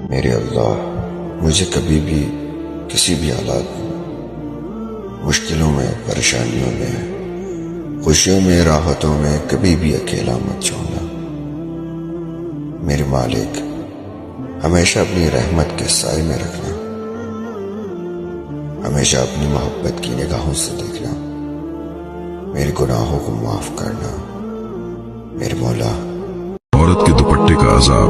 मेरे अल्लाह, मुझे कभी भी किसी भी हालात में, मुश्किलों में, परेशानियों में, खुशियों में, राहतों में कभी भी अकेला मत छोड़ना। मेरे मालिक, हमेशा अपनी रहमत के साए में रखना, हमेशा अपनी मोहब्बत की निगाहों से देखना, मेरे गुनाहों को माफ करना। मेरे मौला, औरत के दुपट्टे का अजाब।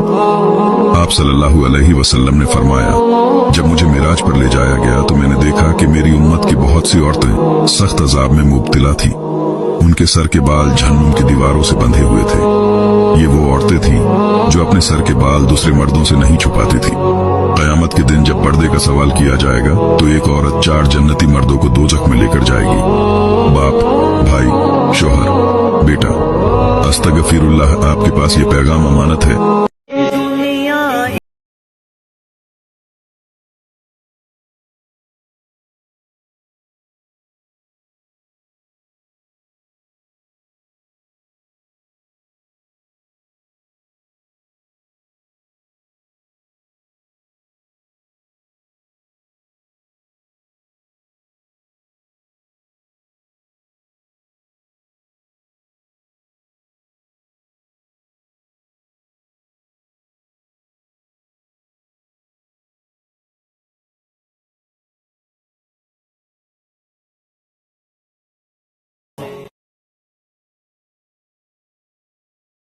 आप सल्लल्लाहु अलैहि वसल्लम ने फरमाया, जब मुझे मिराज पर ले जाया गया तो मैंने देखा कि मेरी उम्मत की बहुत सी औरतें सख्त अजाब में मुब्तला थी। उनके सर के बाल जहन्नुम की दीवारों से बंधे हुए थे। ये वो औरतें थीं जो अपने सर के बाल दूसरे मर्दों से नहीं छुपाती थी। कयामत के दिन जब पर्दे का सवाल किया जाएगा तो एक औरत 4 जन्नती मर्दों को दोजख में लेकर जाएगी। बाप, भाई, शोहर, बेटा, अस्तगफिरुल्लाह, आपके पास ये पैगाम अमानत है।